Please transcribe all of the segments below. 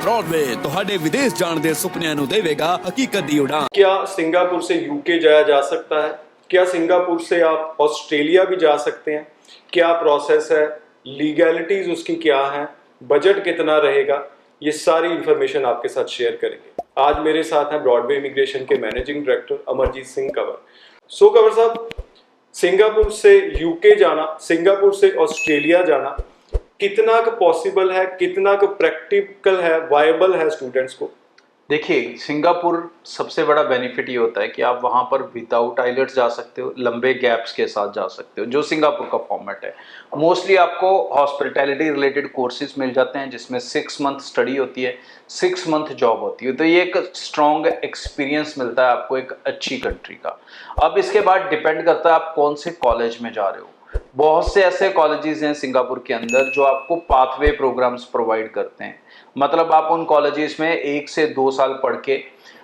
Broadway ਤੁਹਾਡੇ ਵਿਦੇਸ਼ ਜਾਣ ਦੇ ਸੁਪਨਿਆਂ ਨੂੰ ਦੇਵੇਗਾ ਹਕੀਕਤ ਦੀ ਉਡਾਨ। क्या सिंगापुर से यूके जाया जा सकता है? क्या सिंगापुर से आप ऑस्ट्रेलिया भी जा सकते हैं? क्या प्रोसेस है? लीगैलिटीज उसकी क्या है? बजट कितना रहेगा? ये सारी इंफॉर्मेशन आपके साथ शेयर करेंगे। आज मेरे साथ हैं ब्रॉडवे इमिग्रेशन के मैनेजिंग डायरेक्टर अमरजीत सिंह कंवर। कंवर साहब, सिंगापुर से यूके जाना, सिंगापुर से ऑस्ट्रेलिया जाना कितना पॉसिबल है, कितना प्रैक्टिकल है, वायबल है स्टूडेंट्स को? देखिए, सिंगापुर सबसे बड़ा बेनिफिट ये होता है कि आप वहाँ पर विदाउट आइलेट्स जा सकते हो, लंबे गैप्स के साथ जा सकते हो, जो सिंगापुर का फॉर्मेट है। मोस्टली आपको हॉस्पिटैलिटी रिलेटेड कोर्सेज मिल जाते हैं जिसमें 6 मंथ स्टडी होती है, 6 मंथ जॉब होती है, तो ये एक स्ट्रॉन्ग एक्सपीरियंस मिलता है आपको एक अच्छी कंट्री का। अब इसके बाद डिपेंड करता है आप कौन से कॉलेज में जा रहे हो। बहुत से ऐसे कॉलेजेस हैं सिंगापुर के अंदर जो आपको पाथवे प्रोग्राम्स प्रोवाइड करते हैं, मतलब आप उन कॉलेजेस में 1 से 2 साल पढ़ के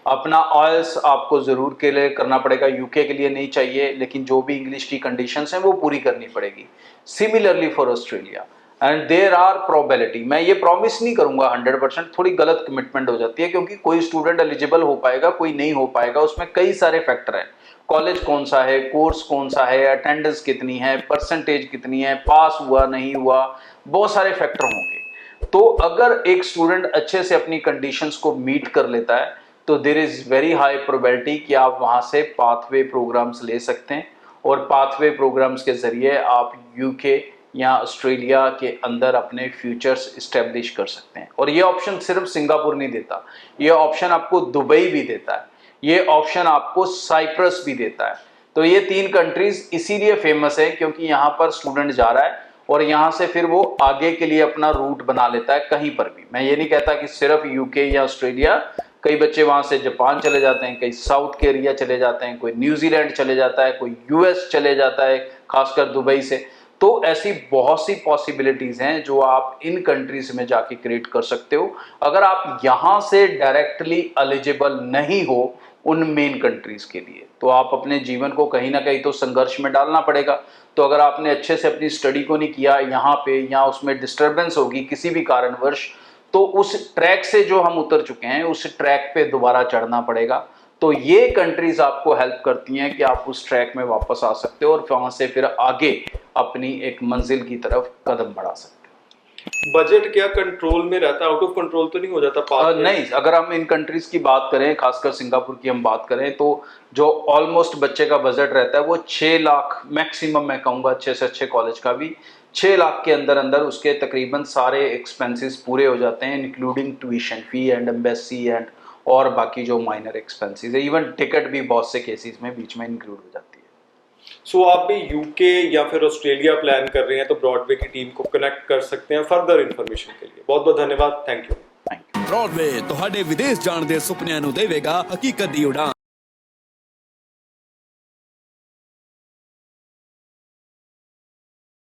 अपना ऑयल्स आपको ज़रूर के लिए करना पड़ेगा, यूके के लिए नहीं चाहिए, लेकिन जो भी इंग्लिश की कंडीशंस हैं वो पूरी करनी पड़ेगी। Similarly for Australia and there are probability, मैं ये प्रॉमिस नहीं करूंगा 100%, थोड़ी गलत कमिटमेंट हो जाती है क्योंकि कोई स्टूडेंट एलिजिबल हो पाएगा, कोई नहीं हो पाएगा, उसमें कई सारे फैक्टर हैं। कॉलेज कौन सा है, कोर्स कौन सा है, अटेंडेंस कितनी है, परसेंटेज कितनी है, पास हुआ नहीं हुआ, बहुत सारे फैक्टर होंगे। तो अगर एक स्टूडेंट अच्छे से अपनी कंडीशंस को मीट कर लेता है तो there is very high probability कि आप वहाँ से पाथवे प्रोग्राम्स ले सकते हैं और पाथवे प्रोग्राम्स के ज़रिए आप यूके या ऑस्ट्रेलिया के अंदर अपने फ्यूचर्स इस्टेब्लिश कर सकते हैं। और ये ऑप्शन सिर्फ सिंगापुर नहीं देता, ये ऑप्शन आपको दुबई भी देता है, ये ऑप्शन आपको साइप्रस भी देता है। तो ये 3 कंट्रीज इसीलिए फेमस है क्योंकि यहाँ पर स्टूडेंट जा रहा है और यहाँ से फिर वो आगे के लिए अपना रूट बना लेता है कहीं पर भी। मैं ये नहीं कहता कि सिर्फ यूके या ऑस्ट्रेलिया, कई बच्चे वहाँ से जापान चले जाते हैं, कई साउथ के एरिया चले जाते हैं, कोई न्यूजीलैंड चले जाता है, कोई यूएस चले जाता है, खासकर दुबई से। तो ऐसी बहुत सी पॉसिबिलिटीज़ हैं जो आप इन कंट्रीज में जाके क्रिएट कर सकते हो अगर आप यहाँ से डायरेक्टली एलिजिबल नहीं हो उन मेन कंट्रीज के लिए। तो आप अपने जीवन को कहीं ना कहीं तो संघर्ष में डालना पड़ेगा। तो अगर आपने अच्छे से अपनी स्टडी को नहीं किया यहाँ पे, या उसमें डिस्टर्बेंस होगी किसी भी कारणवश, तो उस ट्रैक से जो हम उतर चुके हैं उस ट्रैक पे दोबारा चढ़ना पड़ेगा। तो ये कंट्रीज आपको हेल्प करती हैं कि आप उस ट्रैक में वापस आ सकते हो और वहाँ से फिर आगे अपनी एक मंजिल की तरफ कदम बढ़ा सकते हो। बजट क्या कंट्रोल में रहता है? आउट ऑफ कंट्रोल तो नहीं हो जाता? नहीं, अगर हम इन कंट्रीज की बात करें, खासकर सिंगापुर की हम बात करें, तो जो ऑलमोस्ट बच्चे का बजट रहता है वो 6 लाख मैक्सिमम, मैं कहूँगा अच्छे से अच्छे कॉलेज का भी 6 लाख के अंदर अंदर उसके तकरीबन सारे एक्सपेंसेस पूरे हो जाते हैं, including tuition fee and embassy and और बाकी जो माइनर एक्सपेंसेस है। इवन टिकट भी बहुत से केसेस में बीच में इंक्लूड हो जाती है। आप भी यूके या फिर ऑस्ट्रेलिया प्लान कर रहे हैं तो ब्रॉडवे की टीम को कनेक्ट कर सकते हैं फर्दर इन्फॉर्मेशन के लिए। बहुत बहुत धन्यवाद, थैंक यू। ब्रॉडवे ਤੁਹਾਡੇ ਵਿਦੇਸ਼ ਜਾਣ ਦੇ ਸੁਪਨਿਆਂ ਨੂੰ ਦੇਵੇਗਾ ਹਕੀਕਤ ਦੀ ਉਡਾਨ।